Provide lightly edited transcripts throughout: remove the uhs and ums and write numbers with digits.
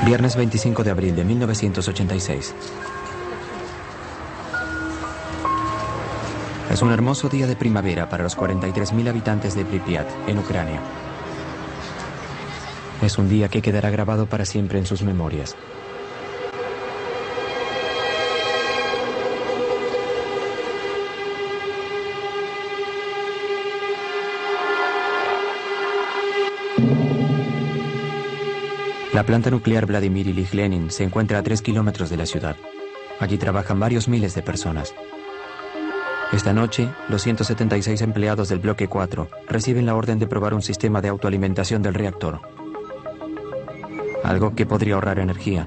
Viernes 25 de abril de 1986. Es un hermoso día de primavera para los 43.000 habitantes de Pripyat, en Ucrania. Es un día que quedará grabado para siempre en sus memorias. La planta nuclear Vladimir Ilich Lenin se encuentra a 3 kilómetros de la ciudad. Allí trabajan varios miles de personas. Esta noche, los 176 empleados del bloque 4 reciben la orden de probar un sistema de autoalimentación del reactor. Algo que podría ahorrar energía.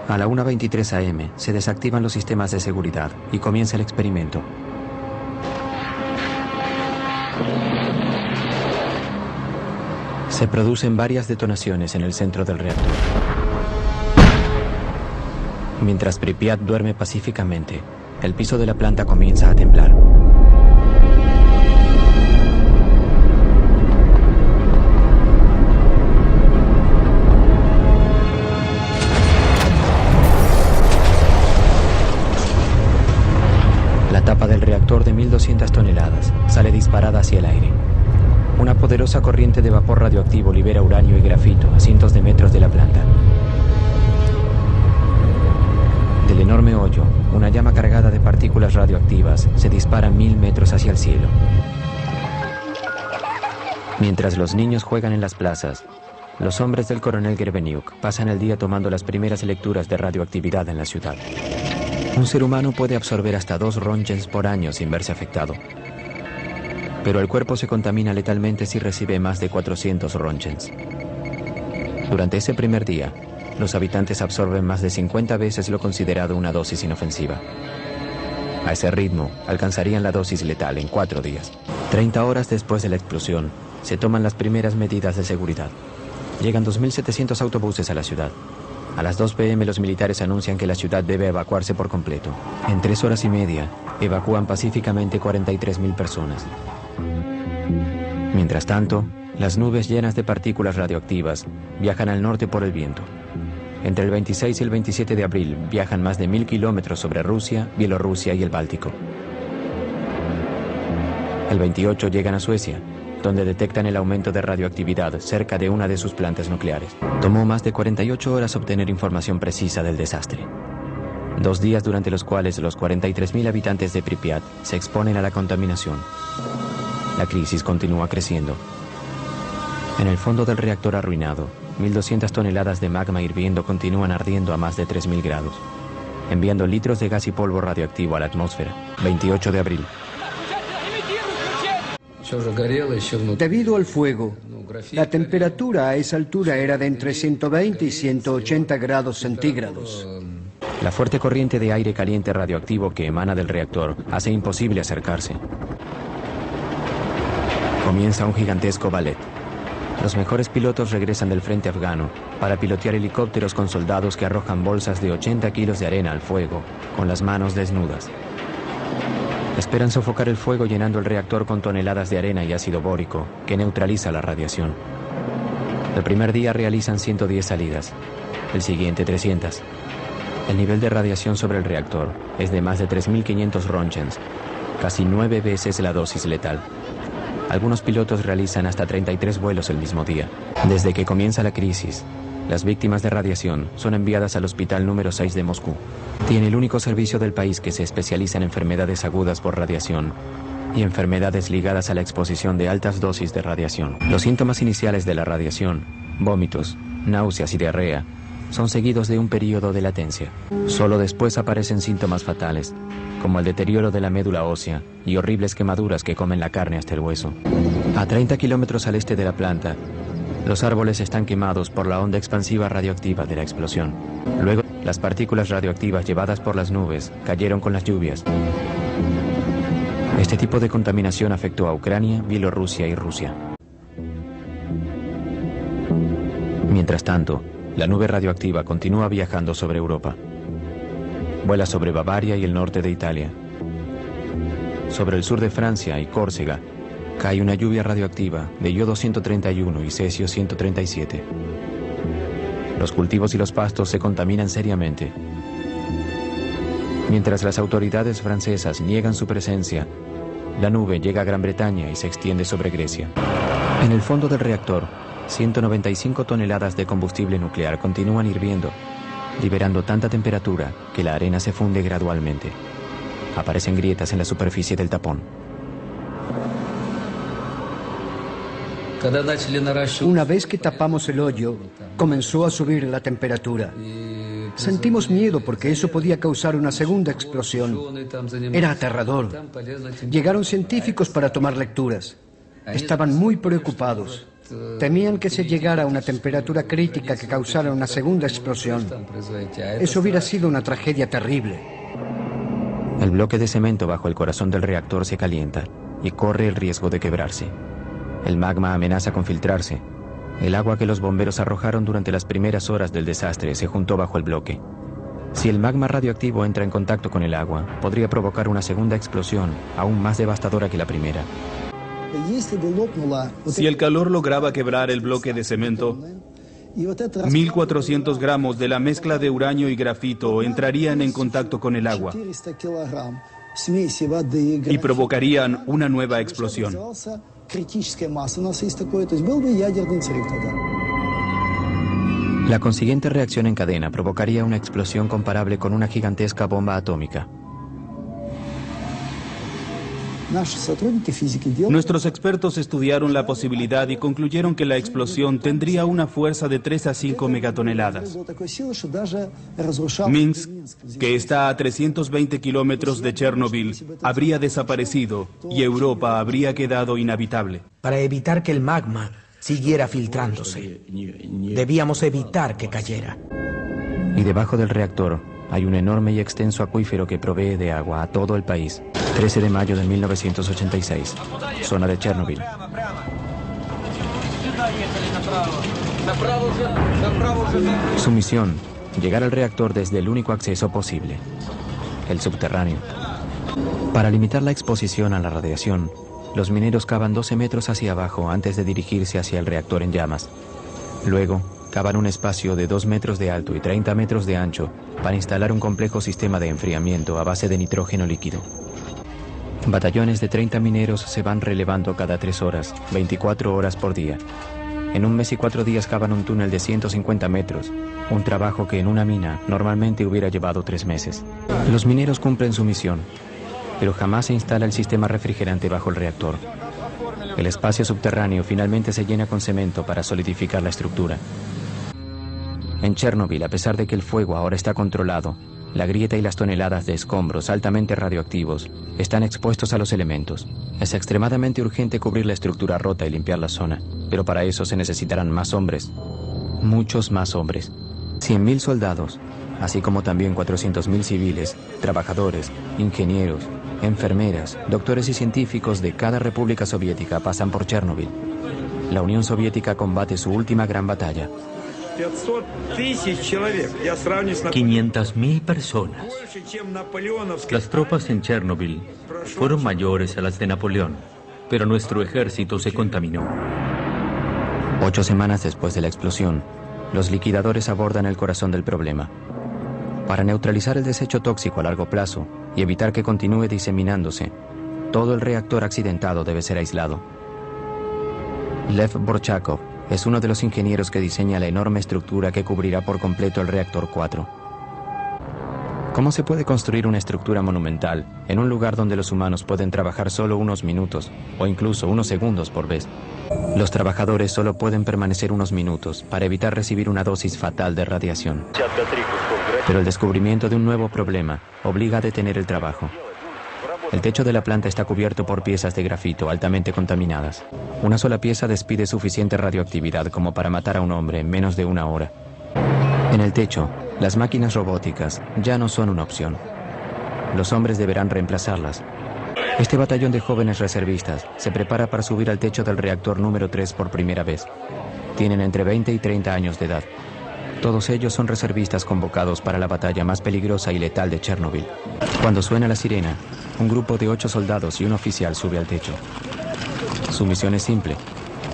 A la 1:23 am se desactivan los sistemas de seguridad y comienza el experimento. Se producen varias detonaciones en el centro del reactor. Mientras Pripyat duerme pacíficamente, el piso de la planta comienza a temblar. La tapa del reactor de 1.200 toneladas sale disparada hacia el aire. Una poderosa corriente de vapor radioactivo libera uranio y grafito a cientos de metros de la planta. Del enorme hoyo, una llama cargada de partículas radioactivas se dispara 1000 metros hacia el cielo. Mientras los niños juegan en las plazas, los hombres del coronel Gerbeniuk pasan el día tomando las primeras lecturas de radioactividad en la ciudad. Un ser humano puede absorber hasta 2 rontgens por año sin verse afectado. Pero el cuerpo se contamina letalmente si recibe más de 400 rontgens. Durante ese primer día, los habitantes absorben más de 50 veces lo considerado una dosis inofensiva. A ese ritmo, alcanzarían la dosis letal en 4 días. 30 horas después de la explosión, se toman las primeras medidas de seguridad. Llegan 2.700 autobuses a la ciudad. A las 2 p.m. los militares anuncian que la ciudad debe evacuarse por completo. En 3 horas y media, evacúan pacíficamente 43.000 personas. Mientras tanto, las nubes llenas de partículas radioactivas viajan al norte por el viento. Entre el 26 y el 27 de abril viajan más de 1000 kilómetros sobre Rusia, Bielorrusia y el Báltico. El 28 llegan a Suecia, donde detectan el aumento de radioactividad cerca de una de sus plantas nucleares. Tomó más de 48 horas obtener información precisa del desastre. 2 días durante los cuales los 43.000 habitantes de Pripyat se exponen a la contaminación. La crisis continúa creciendo. En el fondo del reactor arruinado, 1.200 toneladas de magma hirviendo continúan ardiendo a más de 3.000 grados, enviando litros de gas y polvo radioactivo a la atmósfera. 28 de abril. Debido al fuego, la temperatura a esa altura era de entre 120 y 180 grados centígrados. La fuerte corriente de aire caliente radioactivo que emana del reactor hace imposible acercarse. Comienza un gigantesco ballet. Los mejores pilotos regresan del frente afgano para pilotear helicópteros con soldados que arrojan bolsas de 80 kilos de arena al fuego, con las manos desnudas. Esperan sofocar el fuego llenando el reactor con toneladas de arena y ácido bórico, que neutraliza la radiación. El primer día realizan 110 salidas, el siguiente 300. El nivel de radiación sobre el reactor es de más de 3.500 rontgens, casi 9 veces la dosis letal. Algunos pilotos realizan hasta 33 vuelos el mismo día. Desde que comienza la crisis, las víctimas de radiación son enviadas al Hospital número 6 de Moscú. Tiene el único servicio del país que se especializa en enfermedades agudas por radiación y enfermedades ligadas a la exposición de altas dosis de radiación. Los síntomas iniciales de la radiación, vómitos, náuseas y diarrea, son seguidos de un periodo de latencia. Solo después aparecen síntomas fatales, como el deterioro de la médula ósea y horribles quemaduras que comen la carne hasta el hueso. A 30 kilómetros al este de la planta, los árboles están quemados por la onda expansiva radioactiva de la explosión. Luego, las partículas radioactivas llevadas por las nubes cayeron con las lluvias. Este tipo de contaminación afectó a Ucrania, Bielorrusia y Rusia. Mientras tanto, la nube radioactiva continúa viajando sobre Europa. Vuela sobre Bavaria y el norte de Italia. Sobre el sur de Francia y Córcega, cae una lluvia radioactiva de yodo 131 y cesio 137. Los cultivos y los pastos se contaminan seriamente. Mientras las autoridades francesas niegan su presencia, la nube llega a Gran Bretaña y se extiende sobre Grecia. En el fondo del reactor, 195 toneladas de combustible nuclear continúan hirviendo, liberando tanta temperatura que la arena se funde gradualmente. Aparecen grietas en la superficie del tapón. Una vez que tapamos el hoyo, comenzó a subir la temperatura. Sentimos miedo porque eso podía causar una segunda explosión. Era aterrador. Llegaron científicos para tomar lecturas. Estaban muy preocupados. Temían que se llegara a una temperatura crítica que causara una segunda explosión. Eso hubiera sido una tragedia terrible. El bloque de cemento bajo el corazón del reactor se calienta y corre el riesgo de quebrarse. El magma amenaza con filtrarse. El agua que los bomberos arrojaron durante las primeras horas del desastre se juntó bajo el bloque. Si el magma radioactivo entra en contacto con el agua, podría provocar una segunda explosión, aún más devastadora que la primera. Si el calor lograba quebrar el bloque de cemento, 1.400 gramos de la mezcla de uranio y grafito entrarían en contacto con el agua y provocarían una nueva explosión. La consiguiente reacción en cadena provocaría una explosión comparable con una gigantesca bomba atómica. Nuestros expertos estudiaron la posibilidad y concluyeron que la explosión tendría una fuerza de 3 a 5 megatoneladas. Minsk, que está a 320 kilómetros de Chernobyl, habría desaparecido y Europa habría quedado inhabitable. Para evitar que el magma siguiera filtrándose, debíamos evitar que cayera. Y debajo del reactor hay un enorme y extenso acuífero que provee de agua a todo el país. 13 de mayo de 1986, zona de Chernobyl. Su misión, llegar al reactor desde el único acceso posible, el subterráneo. Para limitar la exposición a la radiación, los mineros cavan 12 metros hacia abajo antes de dirigirse hacia el reactor en llamas. Luego, cavan un espacio de 2 metros de alto y 30 metros de ancho para instalar un complejo sistema de enfriamiento a base de nitrógeno líquido. Batallones de 30 mineros se van relevando cada 3 horas, 24 horas por día. En un mes y 4 días cavan un túnel de 150 metros, un trabajo que en una mina normalmente hubiera llevado 3 meses. Los mineros cumplen su misión, pero jamás se instala el sistema refrigerante bajo el reactor. El espacio subterráneo finalmente se llena con cemento para solidificar la estructura. En Chernobyl, a pesar de que el fuego ahora está controlado, la grieta y las toneladas de escombros altamente radioactivos están expuestos a los elementos. Es extremadamente urgente cubrir la estructura rota y limpiar la zona, pero para eso se necesitarán más hombres, muchos más hombres. 100.000 soldados, así como también 400.000 civiles, trabajadores, ingenieros, enfermeras, doctores y científicos de cada república soviética pasan por Chernobyl. La Unión Soviética combate su última gran batalla. 500.000 personas. Las tropas en Chernobyl fueron mayores a las de Napoleón, pero nuestro ejército se contaminó. 8 semanas después de la explosión, los liquidadores abordan el corazón del problema. Para neutralizar el desecho tóxico a largo plazo y evitar que continúe diseminándose, todo el reactor accidentado debe ser aislado. Lev Borchakov es uno de los ingenieros que diseña la enorme estructura que cubrirá por completo el reactor 4. ¿Cómo se puede construir una estructura monumental en un lugar donde los humanos pueden trabajar solo unos minutos o incluso unos segundos por vez? Los trabajadores solo pueden permanecer unos minutos para evitar recibir una dosis fatal de radiación. Pero el descubrimiento de un nuevo problema obliga a detener el trabajo. El techo de la planta está cubierto por piezas de grafito altamente contaminadas. Una sola pieza despide suficiente radioactividad como para matar a un hombre en menos de 1 hora. En el techo, las máquinas robóticas ya no son una opción. Los hombres deberán reemplazarlas. Este batallón de jóvenes reservistas se prepara para subir al techo del reactor número 3 por primera vez. Tienen entre 20 y 30 años de edad. Todos ellos son reservistas convocados para la batalla más peligrosa y letal de Chernobyl. Cuando suena la sirena, un grupo de 8 soldados y un oficial sube al techo. Su misión es simple: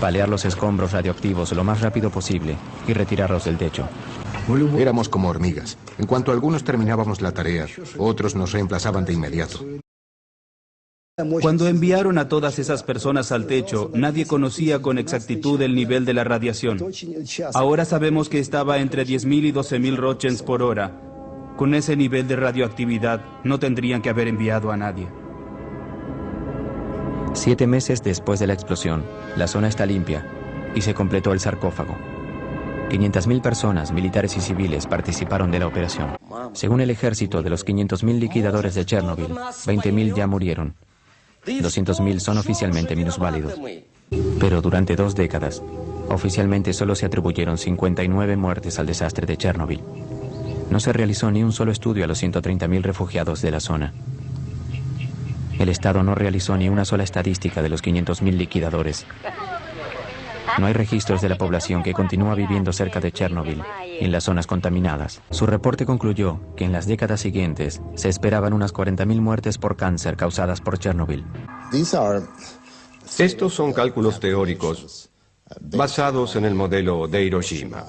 palear los escombros radioactivos lo más rápido posible y retirarlos del techo. Éramos como hormigas. En cuanto algunos terminábamos la tarea, otros nos reemplazaban de inmediato. Cuando enviaron a todas esas personas al techo, nadie conocía con exactitud el nivel de la radiación. Ahora sabemos que estaba entre 10.000 y 12.000 roentgens por hora. Con ese nivel de radioactividad, no tendrían que haber enviado a nadie. 7 meses después de la explosión, la zona está limpia y se completó el sarcófago. 500.000 personas, militares y civiles, participaron de la operación. Según el ejército, de los 500.000 liquidadores de Chernobyl, 20.000 ya murieron. 200.000 son oficialmente minusválidos. Pero durante 2 décadas, oficialmente solo se atribuyeron 59 muertes al desastre de Chernobyl. No se realizó ni un solo estudio a los 130.000 refugiados de la zona. El Estado no realizó ni una sola estadística de los 500.000 liquidadores. No hay registros de la población que continúa viviendo cerca de Chernobyl y en las zonas contaminadas. Su reporte concluyó que en las décadas siguientes se esperaban unas 40.000 muertes por cáncer causadas por Chernobyl. Estos son cálculos teóricos basados en el modelo de Hiroshima.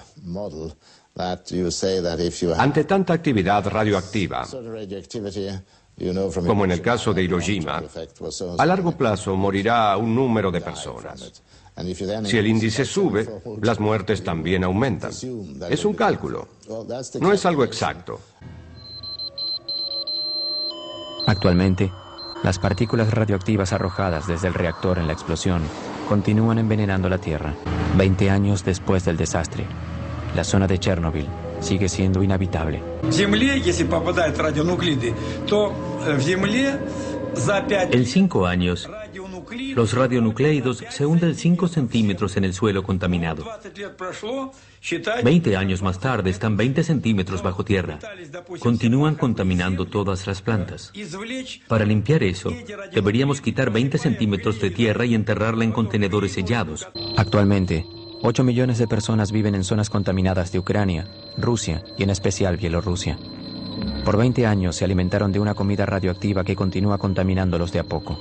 Ante tanta actividad radioactiva, como en el caso de Hiroshima, a largo plazo morirá un número de personas. Si el índice sube, las muertes también aumentan. Es un cálculo, no es algo exacto. Actualmente, las partículas radioactivas arrojadas desde el reactor en la explosión continúan envenenando la Tierra. 20 años después del desastre, la zona de Chernobyl sigue siendo inhabitable. En 5 años, los radionucleidos se hunden 5 centímetros en el suelo contaminado. 20 años más tarde están 20 centímetros bajo tierra. Continúan contaminando todas las plantas. Para limpiar eso, deberíamos quitar 20 centímetros de tierra y enterrarla en contenedores sellados. Actualmente, 8 millones de personas viven en zonas contaminadas de Ucrania, Rusia y en especial Bielorrusia. Por 20 años se alimentaron de una comida radioactiva que continúa contaminándolos de a poco.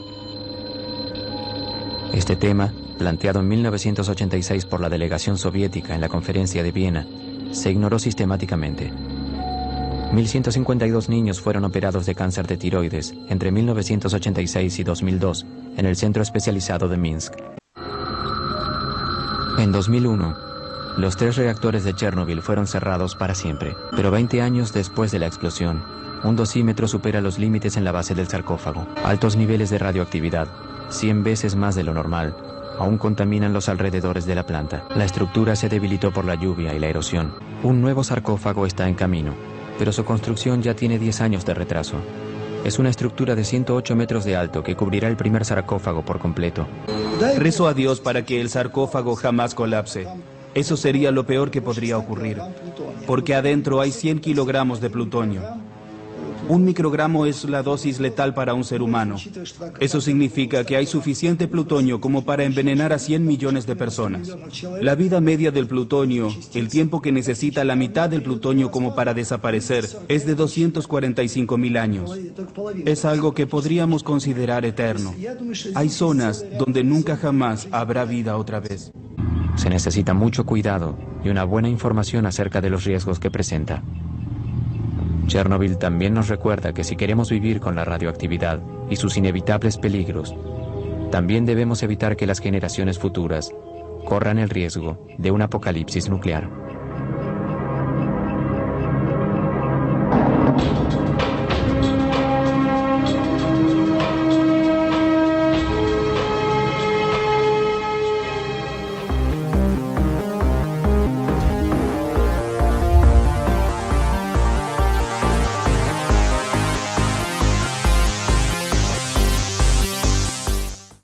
Este tema, planteado en 1986 por la delegación soviética en la Conferencia de Viena, se ignoró sistemáticamente. 1.152 niños fueron operados de cáncer de tiroides entre 1986 y 2002 en el centro especializado de Minsk. En 2001, los 3 reactores de Chernobyl fueron cerrados para siempre, pero 20 años después de la explosión, un dosímetro supera los límites en la base del sarcófago. Altos niveles de radioactividad, 100 veces más de lo normal, aún contaminan los alrededores de la planta. La estructura se debilitó por la lluvia y la erosión. Un nuevo sarcófago está en camino, pero su construcción ya tiene 10 años de retraso. Es una estructura de 108 metros de alto que cubrirá el primer sarcófago por completo. Rezo a Dios para que el sarcófago jamás colapse. Eso sería lo peor que podría ocurrir, porque adentro hay 100 kilogramos de plutonio. 1 microgramo es la dosis letal para un ser humano. Eso significa que hay suficiente plutonio como para envenenar a 100 millones de personas. La vida media del plutonio, el tiempo que necesita la mitad del plutonio como para desaparecer, es de 245.000 años. Es algo que podríamos considerar eterno. Hay zonas donde nunca jamás habrá vida otra vez. Se necesita mucho cuidado y una buena información acerca de los riesgos que presenta. Chernobyl también nos recuerda que si queremos vivir con la radioactividad y sus inevitables peligros, también debemos evitar que las generaciones futuras corran el riesgo de un apocalipsis nuclear.